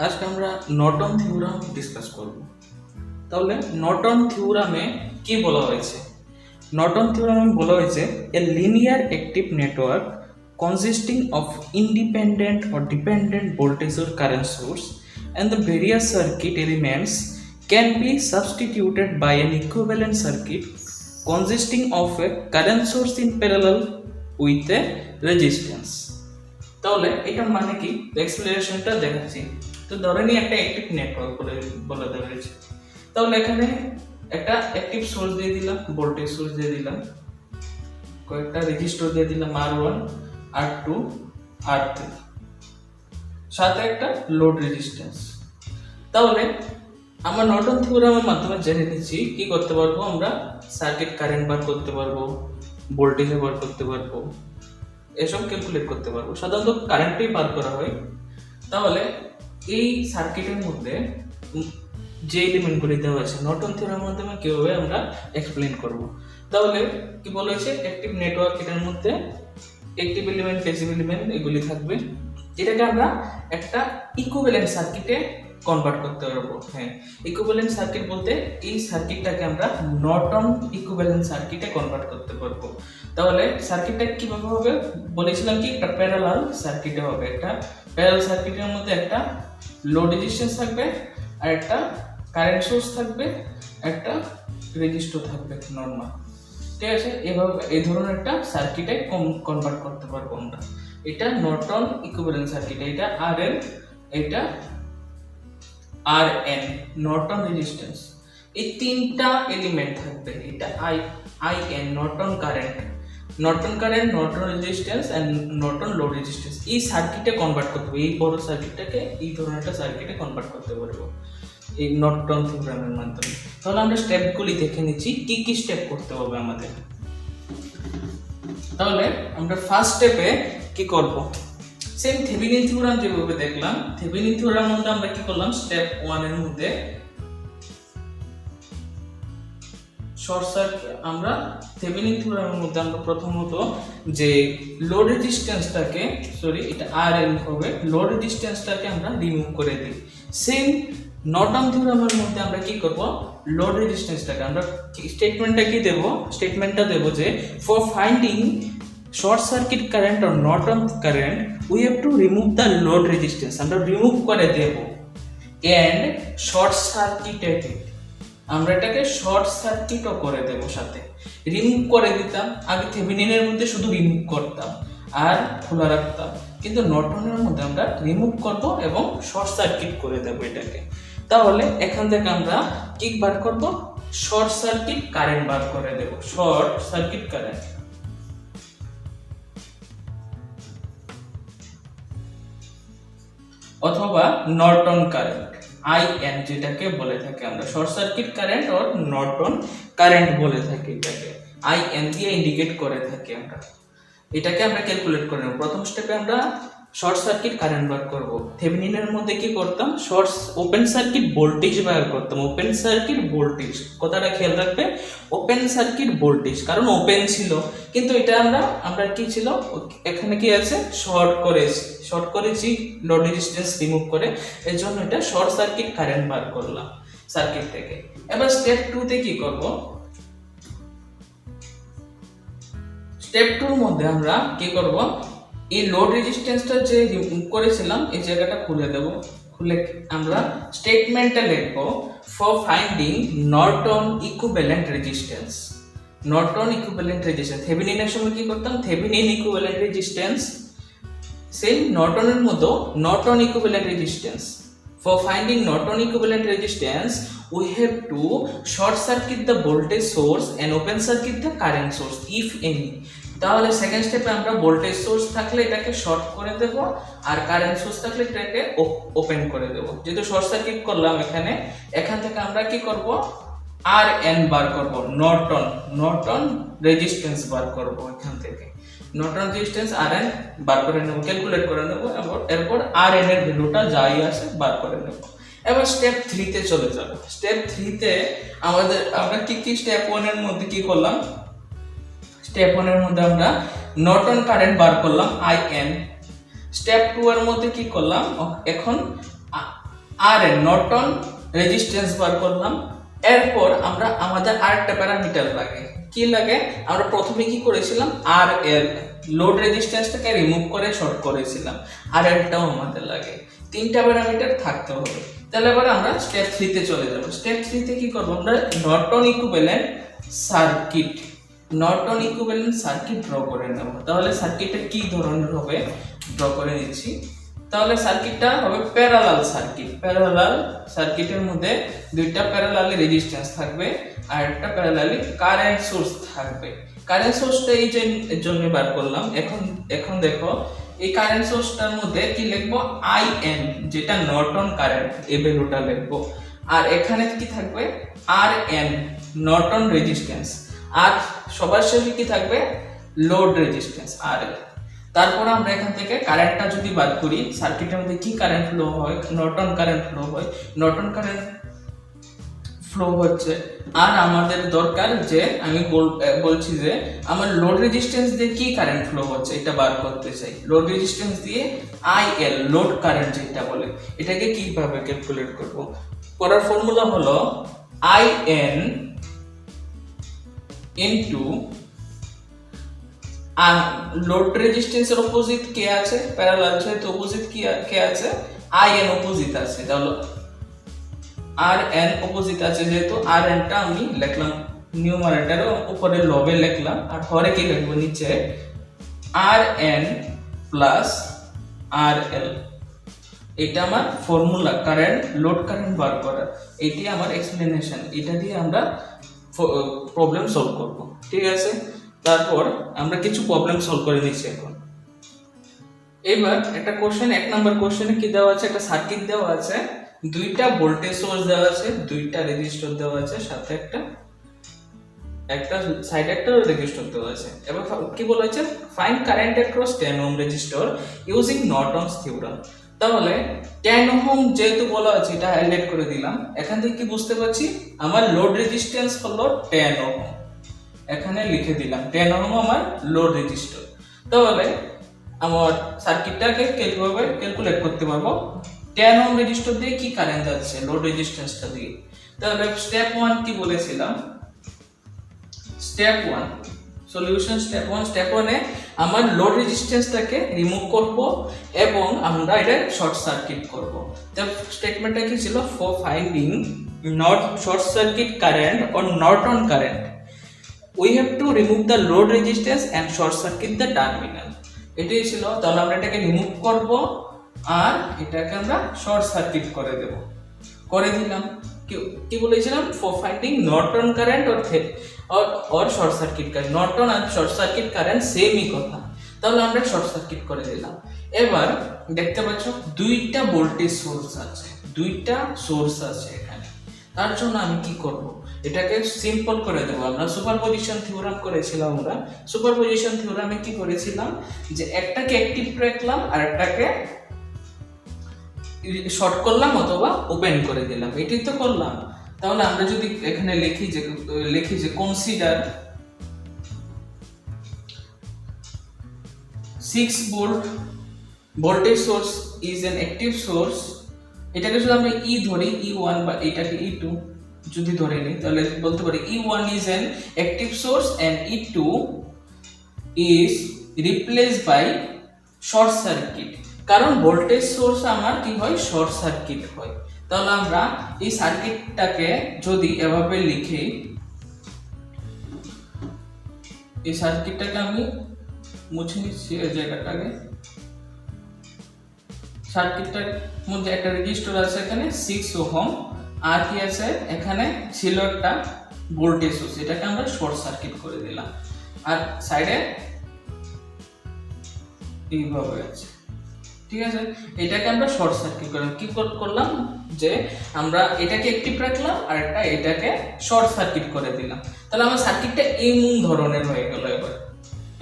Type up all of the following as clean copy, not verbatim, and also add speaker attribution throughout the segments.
Speaker 1: আজকে আমরা Norton theorem discuss করব। তাহলে নর্টন থিওরামে কি বলা হয়েছে? নর্টন থিওরামে বলা হয়েছে a linear active network consisting of independent or dependent voltage or current source and the various circuit elements can be substituted by an equivalent circuit consisting of a current source in parallel with a resistance. তাহলে এটার মানে কি এক্সপ্লেনেশনটা দেখাচ্ছি। তো ধরে নিই একটা active network বলে দেওয়া হয়েছে। তাহলে এখানে একটা অ্যাক্টিভ সোর্স দিয়ে দিলাম, ভোল্টেজ সোর্স দিয়ে দিলাম, কয়েকটা রেজিস্টর দিয়ে দিলাম R1 R2 R3, সাথে একটা লোড রেজিস্ট্যান্স। তাহলে আমরা নর্টন থিওরামের মাধ্যমে জেনে নিচ্ছি কি করতে পারবো, আমরা সার্কিট কারেন্ট বার করতে পারবো, ভোল্টেজ বার করতে পারবো, এসব ক্যালকুলেট করতে পারবো। সাধারণত কারেন্টই বার করা হয়। তাহলে এই সার্কিটের মধ্যে যে এলিমেন্টগুলি দেওয়া আছে নর্টন থিওরামের মাধ্যমে কিভাবে আমরা এক্সপ্লেইন করব। তাহলে কি বলা হয়েছে, অ্যাক্টিভ নেটওয়ার্ক, এটার মধ্যে অ্যাক্টিভ এলিমেন্ট, প্যাসিভ এলিমেন্ট এগুলি থাকবে। এটাকে আমরা একটা ইকুইভ্যালেন্ট সার্কিটে কনভার্ট করতে পারবো। হ্যাঁ, ইকুইভ্যালেন্ট সার্কিট বলতে এই সার্কিটটাকে আমরা নর্টন ইকুইভ্যালেন্ট সার্কিটে কনভার্ট করতে পারবো। তাহলে সার্কিটটা কিভাবে হবে বলেছিলাম কি, একটা প্যারালাল সার্কিটে হবে। একটা প্যারালাল সার্কিটের মধ্যে একটা লোড রেজিস্ট্যান্স থাকবে, আর একটা কারেন্ট সোর্স থাকবে, একটা রেজিস্টর থাকবে নরমাল। ঠিক আছে, এভাবে এই ধরনের একটা সার্কিটে কনভার্ট করতে পারবো আমরা। এটা নর্টন ইকুইভ্যালেন্ট সার্কিট। এটা আরএল, এটা আরএন, নর্টন রেজিস্ট্যান্স। এই তিনটা এলিমেন্ট থাকবে। এটা IN, Norton current, Norton resistance and Norton load resistance. এই সার্কিটে কনভার্ট করতে হবে। এই বড় সার্কিটটাকে এই ধরনের একটা সার্কিটে কনভার্ট করতে পারবো এই নর্টন থিওরামের মাধ্যমে। তাহলে আমরা স্টেপগুলি দেখে নিচ্ছি কি কি স্টেপ করতে হবে আমাদের। তাহলে আমরা ফার্স্ট স্টেপে কি করব, সেম থেভেনিন থিওরাম যেভাবে দেখলাম, থেভেনিন থিওরামের মধ্যে আমরা কি করলাম, স্টেপ 1 এর মধ্যে শর্ট সার্কিট, আমরা থেভেনিন থিওরামের মধ্যে আমরা প্রথমত যে লোড রেজিস্ট্যান্সটাকে, এটা আরএল হবে, লোড রেজিস্ট্যান্সটাকে আমরা রিমুভ করে দিই। সেম নর্টন থিওরামের মধ্যে আমরা কি করব, লোড রেজিস্ট্যান্সটাকে আমরা স্টেটমেন্টটা দেব যে for finding short circuit current or Norton current we have to remove the load resistance. আমরা রিমুভ করে দেব এন্ড শর্ট সার্কিটেড, আমরা এটাকে শর্ট সার্কিটও করে দেব। সাথে রিমুভ করে দিতাম, আগে থেভেনিনের মধ্যে শুধু রিমুভ করতাম আর খোলা রাখতাম, কিন্তু নর্টনের মধ্যে আমরা রিমুভ করব এবং শর্ট সার্কিট করে দেব এটাকে। তাহলে এখান থেকে আমরা কি বার করব, শর্ট সার্কিট কারেন্ট বার করে দেব, শর্ট সার্কিট কারেন্ট অথবা নর্টন কারেন্ট, আইএন যেটাকে বলে থাকি আমরা, short circuit current or Norton current বলে থাকি এটাকে, আইএন দিয়ে ইন্ডিকেট করে থাকি আমরা। এটাকে আমরা ক্যালকুলেট করে নেব। প্রথম স্টেপে আমরা শর্ট সার্কিট কারেন্ট বার করব। থেভেনিনের মধ্যে কি করতাম, ওপেন সার্কিট ভোল্টেজ বার করতাম। ওপেন সার্কিট ভোল্টেজ, কথাটা খেয়াল রাখবে, ওপেন সার্কিট ভোল্টেজ, কারণ ওপেন ছিল, কিন্তু এটা আমরা কি ছিল, এখানে কি আছে, শর্ট করেছি লোড রেজিস্ট্যান্স রিমুভ করে, এর জন্য এটা শর্ট সার্কিট কারেন্ট বার করলাম সার্কিট থেকে। এবার স্টেপ 2 তে কি করব, স্টেপ 2 এর মধ্যে আমরা কি করব, এই লোড রেজিস্ট্যান্সটা যে রিমুভ করেছিলাম এই জায়গাটা খুলে দেব। খুলে আমরা স্টেটমেন্টটা লিখব for finding Norton equivalent resistance. Norton equivalent resistance, থেভেনিনের সময় কি করতাম, থেভেনিন ইকুইভ্যালেন্ট রেজিস্ট্যান্স, সেম নর্টনের মতো Norton equivalent resistance. For finding Norton equivalent resistance we have to short circuit the voltage source and open circuit the current source if any. তাহলে second স্টেপে আমরা voltage source থাকলে এটাকে short করে দেব, আর current source থাকলে এটাকে open করে দেব। যেহেতু শর্ট সার্কিট করলাম এখান থেকে আমরা কি করব, আর এন বার করব, নর্টন রেজিস্ট্যান্স বার করব। এখান থেকে নর্টন রেজিস্ট্যান্স আর এন বার করে নেব, ক্যালকুলেট করে নেব, এরপর আর এন এর ভ্যালুটা যাই আসে বার করে নেব। এবার স্টেপ 3 তে চলে যাব। স্টেপ 3 তে আমরা কি স্টেপ 1 এর মধ্যে কি করলাম, স্টেপ 1 এর মধ্যে আমরা নর্টন কারেন্ট বার করলাম আইএন। স্টেপ 2 এর মধ্যে কি করলাম, এখন আর এন নর্টন রেজিস্ট্যান্স বার করলাম। এরপর আমরা আমাদের আরেকটা প্যারামিটার লাগে, কি লাগে, আমরা প্রথমে কি করেছিলাম, আর এল লোড রেজিস্ট্যান্সটাকে রিমুভ করে শর্ট করেছিলাম, আর এলটাও আমাদের লাগে। তিনটা প্যারামিটার থাকতে হবে। তাহলে এবার আমরা স্টেপ 3 তে চলে যাব। স্টেপ 3 তে কি করব, আমরা নর্টন ইকুইভ্যালেন্ট সার্কিট ড্র করে নেব। তাহলে সার্কিটটা কি ধরনের হবে ড্র করে নিচ্ছি। তাহলে সার্কিটটা হবে প্যারালাল সার্কিটের মধ্যে দুইটা প্যারালালি রেজিস্ট্যান্স থাকবে আর একটা প্যারালালি কারেন্ট সোর্স থাকবে। কারেন্ট সোর্সটা এই যে এর জন্য বার করলাম। এখন দেখো এই কারেন্ট সোর্সটার মধ্যে কি লিখবো, আইএন, যেটা নর্টন কারেন্ট, এই ভ্যালুটা লিখবো। আর এখানে কি থাকবে, আর এন নর্টন রেজিস্ট্যান্স, আর সবার শেষে কি থাকবে, লোড রেজিস্ট্যান্স আর এল। তারপর আমরা এখান থেকে কারেন্টটা যদি বাদ করি, সার্কিটের মধ্যে কি কারেন্ট ফ্লো হয়, নর্টন কারেন্ট ফ্লো হয়। নর্টন কারেন্ট ফ্লো হচ্ছে। আর আমাদের দরকার যে আমি বলছি যে আমার লোড রেজিস্ট্যান্স দিয়ে কি কারেন্ট ফ্লো হচ্ছে এটা বার করতে চাই। লোড রেজিস্ট্যান্স দিয়ে আইএল লোড কারেন্ট যেটা বলে, এটাকে কিভাবে ক্যালকুলেট করব, করার ফর্মুলা হলো আইএন ইনটু লোড রেজিস্ট্যান্সের অপোজিট কে আছে, প্যারালাল যেহেতু অপোজিট কে আছে, আইএন অপোজিট আছে। তাহলে আর এন অপোজিট আছে, যেহেতু আর এনটা আমি লিখলাম নিউমারেটর উপরে লবে লিখলাম, আর হরে কি লিখবো নিচে, আর এন প্লাস আর এল। এটা আমার ফর্মুলা কারেন্ট, লোড কারেন্ট বার করার। এটি আমার এক্সপ্লেনেশন, এটা দিয়ে আমরা প্রবলেম সলভ করব। ঠিক আছে, তারপর আমরা কিছু প্রবলেম সলভ করে নিচ্ছি এখন। এবার একটা কোশ্চেন, 1 নম্বর কোশ্চেনে কি দেওয়া আছে, একটা সার্কিট দেওয়া আছে, দুইটা ভোল্টেজ সোর্স দেওয়া আছে, দুইটা রেজিস্টর দেওয়া আছে, সাথে একটা সাইডে একটা রেজিস্টর দেওয়া আছে। এবার কি বলা হয়েছে, find current across 10 ohm resistor using Norton's theorem. তাহলে 10 ওহম যেহেতু বলা আছে, এটা হাইলাইট করে দিলাম। এখান থেকে কি বুঝতে পারছি, আমার লোড রেজিস্ট্যান্স হলো 10 ওহম, এখানে লিখে দিলাম 10 ওহম আমার লোড রেজিস্টর। তাহলে আমার সার্কিটটাকে কিভাবে ক্যালকুলেট করতে পারবো, 10 ওহম রেজিস্টর দিয়ে কি কারেন্ট যাচ্ছে লোড রেজিস্ট্যান্সটা দিয়ে। তাহলে স্টেপ 1 কি বলেছিলাম, স্টেপ 1 সলিউশন, স্টেপ 1 এ আমার লোড রেজিস্ট্যান্সটাকে রিমুভ করব এবং আমরা এটা শর্ট সার্কিট করব। তার স্টেটমেন্টটা কি ছিল, for finding not short circuit current or Norton current we have to remove the load resistance and short circuit the terminal। এটাই ছিল। তাহলে আমরা এটাকে রিমুভ করব আর এটাকে আমরা শর্ট সার্কিট করে দেব, করে দিলাম। কি বলেছিলাম, for finding Norton current or short circuit current. Norton আর শর্ট সার্কিট কারেন্ট সেমই কথা। তাহলে আমরা শর্ট সার্কিট করে দিলাম। এবার দেখতে পাচ্ছ দুইটা ভোল্টেজ সোর্স আছে এখানে। তার জন্য আমি কি করব, এটাকে সিম্পল করে দেবো। আমরা সুপারপজিশন থিওরাম করেছিলাম। আমরা সুপারপজিশন থিওরামে কি করেছিলাম, যে একটাকে অ্যাক্টিভ রাখলাম আর একটাকে শর্ট করলাম অথবা ওপেন করে দিলাম, এটাই তো করলাম। তাহলে আমরা যদি এখানে লিখি যে consider 6 volt voltage source is an active source. এটাকে যদি আমরা ই ধরি, E1 বা এটাকে E2 যদি ধরে নিই, তাহলে বলতে পারি E1 is an active source and E2 is replaced by short circuit। কারণ ভোল্টেজ সোর্স আমার কি হয়, শর্ট সার্কিট হয়। তাহলে আমরা এই সার্কিটটাকে যদি এভাবে লিখি, এই সার্কিটটাকে আমি মুছে নিচ্ছি এই জায়গাটাকে। সার্কিটটার মধ্যে একটা রেজিস্টর আছে এখানে 6 ওহম, আর কি আছে এখানে ছিল একটা ভোল্টেজ সোর্স, এটাকে আমরা শর্ট সার্কিট করে দিলাম। আর সাইডে এইভাবে আছে। ঠিক আছে, এটাকে আমরা শর্ট সার্কিট করলাম। কি করলাম, যে আমরা এটাকে অ্যাক্টিভ রাখলাম আর এটাকে শর্ট সার্কিট করে দিলাম। তাহলে আমার সার্কিটটা এমন ধরনের হয়ে গেল। এবার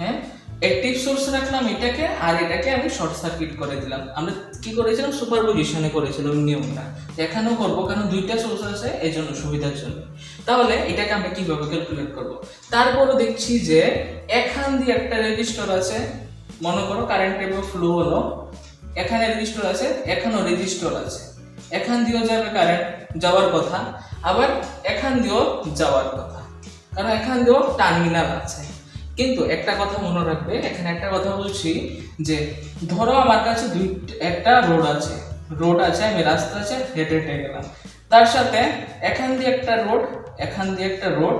Speaker 1: হ্যাঁ, অ্যাক্টিভ সোর্স রাখলাম এটাকে, আর এটাকে আমি শর্ট সার্কিট করে দিলাম। আমরা কি করেছিলাম, সুপারপজিশনে করেছিলাম নিয়মটা। এখানেও করবো, কারণ দুইটা সোর্স আছে এই জন্য, সুবিধার জন্য। তাহলে এটাকে আমরা কিভাবে ক্যালকুলেট করব। তারপরও দেখছি যে এখান দিয়ে একটা রেজিস্টর আছে, মনে করো কারেন্ট এবার ফ্লো হলো, এখানে রেজিস্টর আছে, এখানেও রেজিস্টর আছে। এখান দিয়েও যাবে কারেন্ট, যাওয়ার কথা, আবার এখান দিয়েও যাওয়ার কথা, কারণ এখান দিয়েও টার্মিনাল আছে। কিন্তু একটা কথা মনে রাখবে, এখানে একটা কথা বলছি যে ধরো আমার কাছে একটা রোড আছে, আমি রাস্তা আছে, হেঁটে হেঁটে গেলাম, তার সাথে এখান দিয়ে একটা রোড, এখান দিয়ে একটা রোড,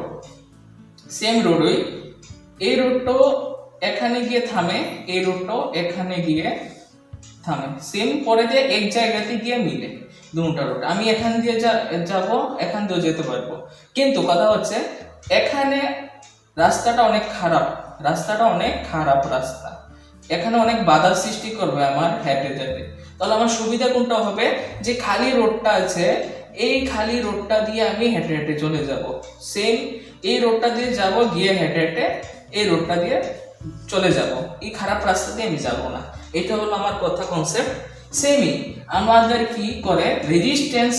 Speaker 1: সেম রোডই, এই রোডটাও এখানে গিয়ে থামে, এই রোডটাও এখানে গিয়ে থামে, সেম পরে দিয়ে এক জায়গাতে গিয়ে মিলে দুটো রোড। আমি এখান দিয়ে যাব, এখান দিয়েও যেতে পারবো, কিন্তু কথা হচ্ছে এখানে রাস্তাটা অনেক খারাপ, রাস্তা, এখানে অনেক বাধার সৃষ্টি করবে আমার হেঁটে যেতে। তাহলে আমার সুবিধা কোনটা হবে, যে খালি রোডটা আছে, এই খালি রোডটা দিয়ে আমি হেঁটে হেঁটে চলে যাব, সেম এই রোডটা দিয়ে যাব, গিয়ে হেঁটে হেঁটে এই রোডটা দিয়ে চলে যাব, এই খারাপ রাস্তা দিয়ে আমি যাব না। এটা হলো আমার কথা, কনসেপ্ট। সেমই আমাদের কি করে, রেজিস্ট্যান্স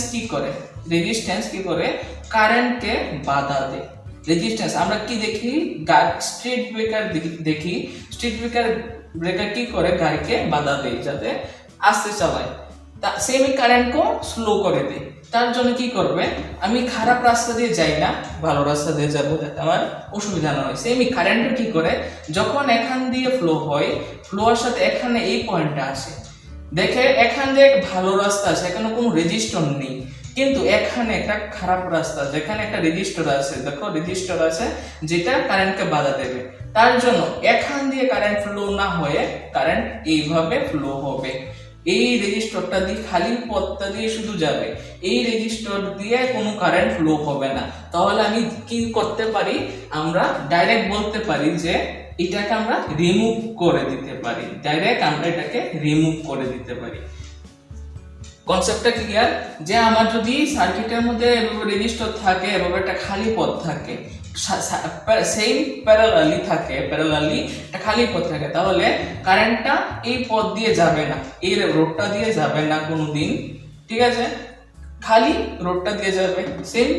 Speaker 1: কি করে কারেন্টকে বাধা দেয়। রেজিস্ট্যান্স আমরা কি দেখি, স্ট্রিট ব্রেকার কি করে, গাড়িকে বাধা দেয় যাতে আস্তে চালায়, সেমই কারেন্টকে স্লো করে দেয়। তার জন্য কি করবে, আমি খারাপ রাস্তা দিয়ে যাই না, ভালো রাস্তা দিয়ে যাবো যাতে আমার অসুবিধা না হয়। সেমই কারেন্টও কি করে, যখন এখান দিয়ে ফ্লোর সাথে এখানে এই পয়েন্টটা আসে, দেখে এখান দিয়ে ভালো রাস্তা আছে, এখানে কোনো রেজিস্টর নেই, কিন্তু এখানে একটা খারাপ রাস্তা, যেখানে একটা রেজিস্টর আছে, দেখো রেজিস্টর আছে যেটা কারেন্টকে বাধা দেবে। তার জন্য এখান দিয়ে কারেন্ট ফ্লো না হয়ে কারেন্ট এইভাবে ফ্লো হবে, এই রেজিস্টরটা দিয়ে খালি পথটা দিয়ে শুধু যাবে, এই রেজিস্টর দিয়ে কোনো কারেন্ট ফ্লো হবে না। তাহলে আমি কি করতে পারি, আমরা ডাইরেক্ট বলতে পারি যে এটাকে আমরা রিমুভ করে দিতে পারি, কনসেপ্টটা ক্লিয়ার? যে আমার যদি সার্কিটের মধ্যে রেজিস্টর থাকে এবং একটা খালি পথ থাকে, সেম প্যারালালি একটা খালি পথ থাকে, তাহলে কারেন্টটা এই পথ দিয়ে যাবে না, এই রোডটা দিয়ে যাবে না কোনোদিন, ঠিক আছে, খালি রোডটা দিয়ে যাবে সেম।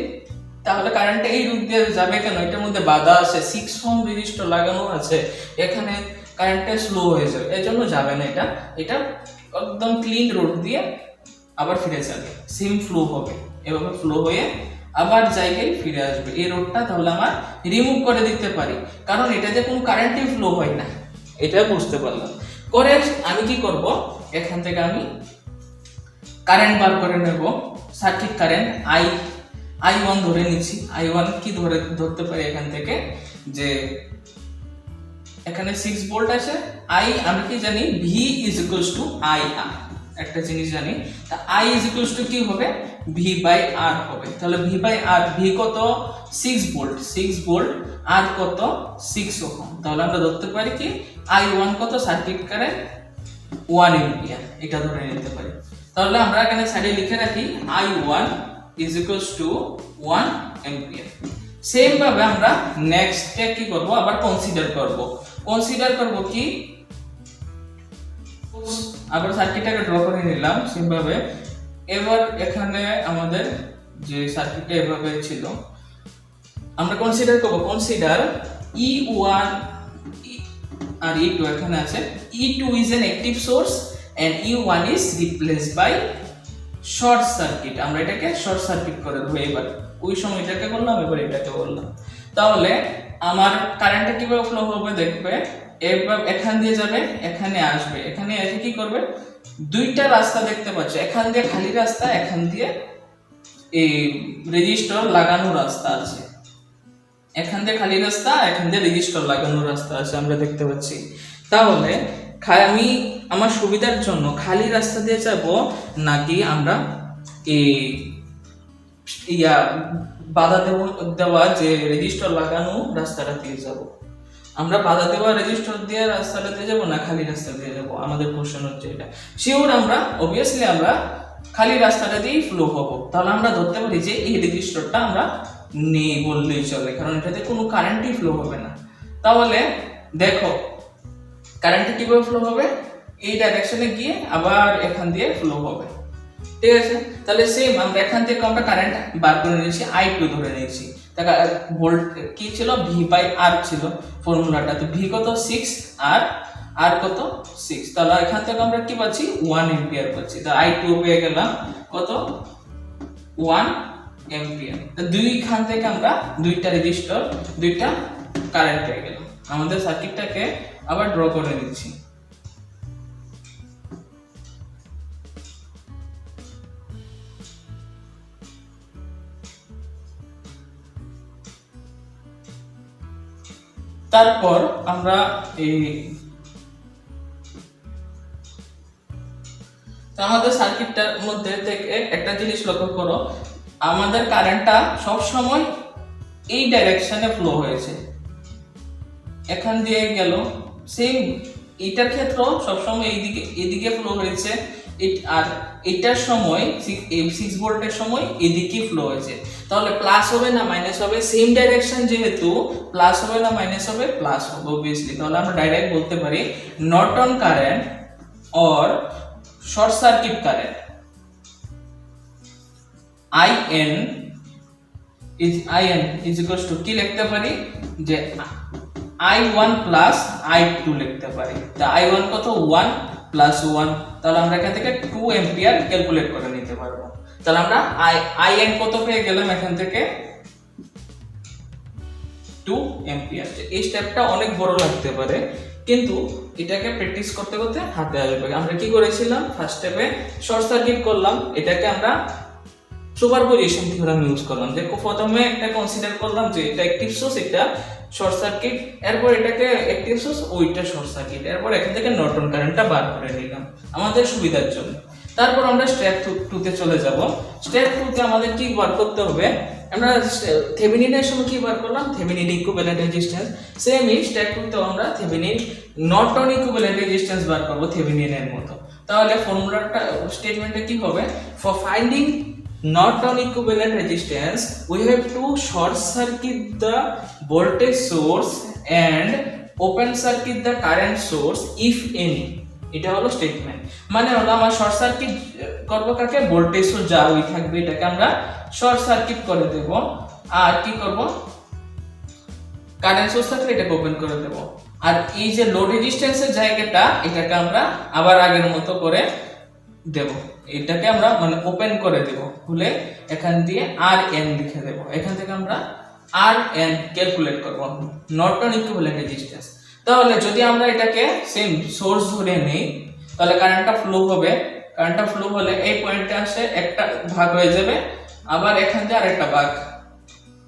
Speaker 1: তাহলে কারেন্টটা এই রুট দিয়ে যাবে কেন, এটার মধ্যে বাধা আছে, 6 ওহম রেজিস্টর লাগানো আছে, এখানে কারেন্টটা স্লো হয়ে যাবে, এর জন্য যাবে না, এটা একদম ক্লিন রোড দিয়ে আবার ফিরে যাবে, সেম ফ্লো হবে, এভাবে ফ্লো হয়ে আবার জায়গায় ফিরে আসবে এই রোডটা। তাহলে আমার রিমুভ করে দিতে পারি, কারণ এটাতে কোনো কারেন্টই ফ্লো হয় না, এটা বুঝতে পারলাম। করে আমি কি করব, এখান থেকে আমি কারেন্ট বার করে নেব, সার্কিট কারেন্ট I1 ধরে নিচ্ছি। I1 কি ধরতে পারি এখান থেকে, যে এখানে 6 ভোল্ট আছে, আমরা কি জানি V IR, একটা জিনিস জানি, তা I কি হবে, V/R হবে। তাহলে V/R, V কত, 6 ভোল্ট, R কত, 6 ওহম। তাহলে আমরা ধরতে পারি কি I1 কত, সার্কিট কারেন্ট 1 এম্পিয়ার, এটা ধরে নিতে পারি। তাহলে আমরা এখানে সাইডে লিখে রাখি I1 1 এম্পিয়ার। সেম ভাবে আমরা নেক্সট স্টেপ কি করব, আবার কনসিডার করব কি, আবার সার্কিটটাকে ড্র করে নিলাম সেম ভাবে। এবার এখানে আমাদের যে সার্কিটটা এভাবে ছিল, আমরা কনসিডার E1 আর E2 এখানে আছে, E2 is an active source and E1 is replaced by short circuit. আমরা এটাকে শর্ট সার্কিট করে দেবো, এবার ওই সময় এটাকে করলাম, এবার এটাকে করলাম। তাহলে আমার কারেন্টটা কিভাবে ফ্লো হবে দেখবে, এবার এখান দিয়ে যাবে, এখানে আসবে, এখানে এসে কি করবে, দুইটা রাস্তা দেখতে পাচ্ছ, এখান দিয়ে খালি রাস্তা, এখান দিয়ে এই রেজিস্টর লাগানো রাস্তা আছে, এখান দিয়ে খালি রাস্তা, এখান দিয়ে রেজিস্টর লাগানো রাস্তা আছে, আমরা দেখতে পাচ্ছি। তাহলে আমি আমার সুবিধার জন্য খালি রাস্তা দিয়ে যাব, নাকি আমরা এই বাধা দেওয়া যে রেজিস্টর লাগানো রাস্তাটা দিয়ে যাব? আমরা বাধা দেওয়া রেজিস্টর দিয়ে রাস্তাটা দিয়ে যাব না খালি রাস্তা দিয়ে যাব? আমাদের কোশ্চেন হচ্ছে এটা। শিওর আমরা অবভিয়াসলি আমরা খালি রাস্তাটা দিয়েই ফ্লো হবো। তাহলে আমরা ধরতে পারি যে এই রেজিস্টরটা আমরা নেই বললেই চলে, কারণ এটাতে কোনো কারেন্টই ফ্লো হবে না। তাহলে দেখো কারেন্টটা কিভাবে ফ্লো হবে, এই ডাইরেকশনে গিয়ে আবার এখান দিয়ে ফ্লো হবে, ঠিক আছে। তাহলে সেম আমরা এখান থেকে আমরা কারেন্ট বার করে নিয়েছি, I2 ধরে নিয়েছি, ভোল্ট কি ছিল, V/R ছিল ফর্মুলাটা, তো V কত, 6 আর আর কত 6, তাহলে এখান থেকে আমরা কি পাচ্ছি 1 এম্পিয়ার পাচ্ছি। তো I2 পেয়ে গেলাম কত 1 এম্পিয়ার। তো দুইখান থেকে আমরা দুইটা রেজিস্টর দুইটা কারেন্ট পেয়ে গেলাম। আমাদের সার্কিটটাকে আবার ড্র করে দিচ্ছি। তারপর আমরা আমাদের সার্কিটটার মধ্যে থেকে একটা জিনিস লক্ষ্য করো, আমাদের কারেন্টটা সব সময় এই ডাইরেকশনে ফ্লো হয়েছে, এখান দিয়ে গেল। সেম এটার ক্ষেত্রেও সবসময় এদিকে ফ্লো হয়েছে, আর এটার সময় 6 ভোল্টের সময় এদিকে ফ্লো হয়েছে। তাহলে প্লাস হবে না মাইনাস হবে? সেম ডাইরেকশন যেহেতু, প্লাস হবে না মাইনাস হবে? প্লাস হবে অবভিয়াসলি। তাহলে আমরা ডাইরেক্ট বলতে পারি Norton current or short circuit current IN is equals to কি লিখতে পারি যে I1 প্লাস I2 লিখতে পারি। তা I1 কত 1 প্লাস 1, তাহলে আমরা এখান থেকে 2 এম্পিয়ার ক্যালকুলেট করে নিতে পারবো। তাহলে আমরা IN কত পেয়ে গেলাম এখান থেকে 2 এম্পিয়ার। এই স্টেপটা অনেক বড় লাগতে পারে, কিন্তু এটাকে প্র্যাকটিস করতে করতে হাতে আসবে। আমরা কি করেছিলাম, ফার্স্ট স্টেপে শর্ট সার্কিট করলাম, এটাকে আমরা সুপারপজিশন থিওরাম ইউজ করলাম। যে প্রথমে একটা কনসিডার করলাম যে এটা অ্যাক্টিভ সোর্স, এটা শর্ট সার্কিট, এরপর এটাকে অ্যাক্টিভ সোর্স, ওইটা শর্ট সার্কিট, এরপর এখান থেকে নর্টন কারেন্টটা বার করে নিলাম আমাদের সুবিধার জন্য। তারপর আমরা স্টেপ 2 তে চলে যাব। স্টেপ 2 তে আমাদের কি বার করতে হবে, আমরা থেভেনিনের সময় কি বার করলাম, থেভেনিন ইকুইভ্যালেন্ট রেজিস্ট্যান্স। সেমই স্টেপ 2 তে আমরা থেভেনিন নর্টন ইকুইভ্যালেন্ট রেজিস্ট্যান্স বার করব থেভেনিনের মতো। তাহলে ফর্মুলাটা স্টেটমেন্টে কি হবে, for finding Norton equivalent resistance we have to short circuit the voltage source and open circuit the current source if any। এটা হলো স্টেটমেন্ট, মানে হলো আমরা শর্ট সার্কিট করব কাকে, ভোল্টেজ সোর্স যা ওই থাকবে এটাকে আমরা শর্ট সার্কিট করে দেব, আর কি করব কারেন্ট সোর্স থাকলে এটাকে ওপেন করে দেব। আর এই যে লোড রেজিস্ট্যান্সের জায়গাটা এটাকে আমরা আবার আগের মতো করে দেব, এটাকে আমরা মানে ওপেন করে দেব, খুলে এখান দিয়ে RN লিখে দেব। এখান থেকে আমরা RN ক্যালকুলেট করব, নর্টন ইকুইভ্যালেন্ট রেজিস্ট্যান্স। তাহলে যদি আমরা এটাকে সেম সোর্স ধরে নেই, তাহলে কারেন্টটা ফ্লো হবে। কারেন্টটা ফ্লো হলে এই পয়েন্টে আসে একটা ভাগ হয়ে যাবে, আবার এখান থেকে আরেকটা ভাগ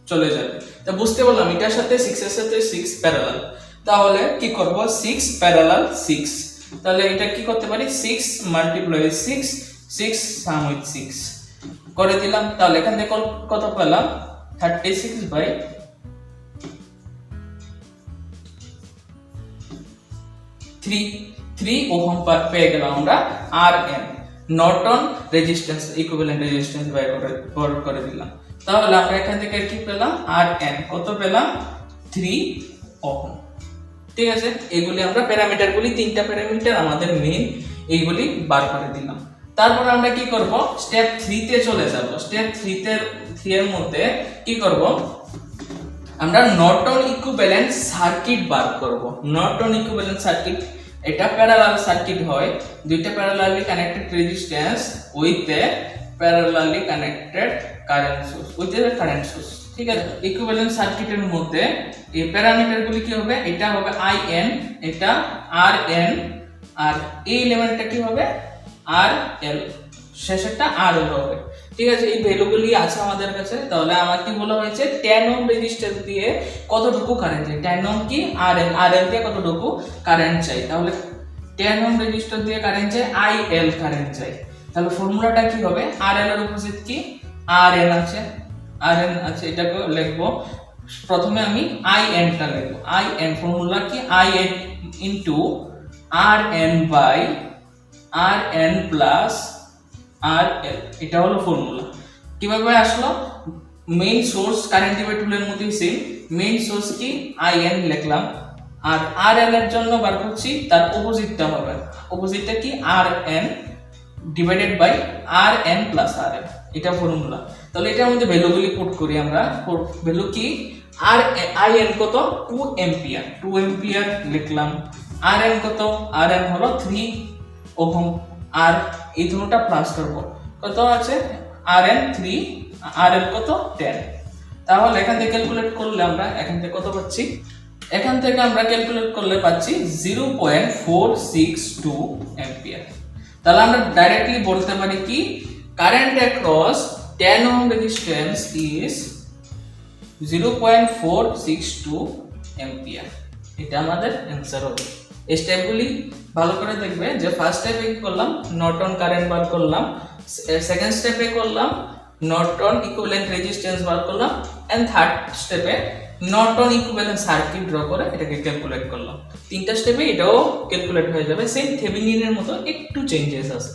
Speaker 1: চলে যাবে। তো বুঝতে পারলাম এটার সাথে 6 এর সাথে 6 প্যারালাল। তাহলে কি করব, 6 প্যারালাল 6, তাহলে এটা কি করতে পারি, 6 মাল্টিপ্লাই 6 সাম উইথ 6 করে দিলাম। তাহলে এখান থেকে কত পেলাম, 36/3 ওহম পেয়ে গেলাম আমরা RN, Norton resistance equivalent resistance by করে দিলাম। তাহলে আমরা এখান থেকে কি পেলাম, RN কত পেলাম, 3 ওহম। ঠিক আছে, এগুলি আমরা প্যারামিটারগুলি, 3টা প্যারামিটার আমাদের মেইন, এইগুলি বার করে দিলাম। তারপর আমরা কি করব, স্টেপ 3 তে চলে যাব। স্টেপ 3 এর মধ্যে কি করব, আমরা নর্টন ইকুইভ্যালেন্ট সার্কিট বার করব। নর্টন ইকুইভ্যালেন্ট সার্কিট, এটা প্যারালাল সার্কিট হয়, দুইটা parallelly connected resistance with a parallelly connected current source, with a current source. ঠিক আছে, ইকুইভ্যালেন্ট সার্কিটের মধ্যে এই প্যারামিটারগুলি কি হবে, এটা হবে IN, এটা RN, আর এই এলিমেন্টটা কি হবে RL, শেষেরটা RL হবে। ঠিক আছে, এই ভ্যালুগুলি আছে আমাদের কাছে। তাহলে আমার কি বলা হয়েছে, 10 ওহম রেজিস্ট্যান্স দিয়ে কতটুকু কারেন্ট চাই, 10 ওহম কি RL দিয়ে কতটুকু কারেন্ট চাই। তাহলে 10 ওহম রেজিস্টর দিয়ে কারেন্ট চাই, IL কারেন্ট চাই। তাহলে ফর্মুলাটা কি হবে, RL এর অপোজিট কি RN আছে, এটাকে লিখবো। প্রথমে আমি IN টা লিখবো, IN ফর্মুলা কি IN into RN by RN plus RL, এটা হলো ফর্মুলা। কিভাবে আসলো, মেইন সোর্স কারেন্ট ডিভাইডারের মধ্যে সেম, মেইন সোর্স কি IN লিখলাম, আর RL এর জন্য বার করছি তার অপোজিটটা হবে, অপোজিটটা কি RN divided by RN plus RL, এটা ফর্মুলা। তাহলে এটার মধ্যে ভ্যালুগুলি পুট করি আমরা। ভ্যালু কি, IN কত 2 এম্পিয়ার, 2 এম্পিয়ার লিখলাম, Rn কত, Rn হলো 3 ওহম, আর এই দুটোটা প্লাস করব, কত আছে Rn 3, Rl কত 10। তাহলে এখান থেকে ক্যালকুলেট করলে আমরা এখান থেকে কত পাচ্ছি, এখান থেকে আমরা ক্যালকুলেট করলে পাচ্ছি 0.462 অ্যাম্পিয়ার। তাহলে আমরা ডাইরেক্টলি বলতে পারি কি current across 10 ohm resistance is 0.462 ampere. এটা আমাদের অ্যানসার হবে। এই স্টেপগুলি ভালো করে দেখবে যে ফার্স্ট স্টেপে কি করলাম, নর্টন কারেন্ট বার করলাম, সেকেন্ড স্টেপে করলাম নর্টন ইকুইভ্যালেন্ট রেজিস্ট্যান্স বার করলাম, এন্ড থার্ড স্টেপে নর্টন ইকুইভ্যালেন্ট সার্কিট ড্র করে এটাকে ক্যালকুলেট করলাম। তিনটা স্টেপে এটাও ক্যালকুলেট হয়ে যাবে, সেম থেভেনিনের মতো একটু চেঞ্জেস আছে।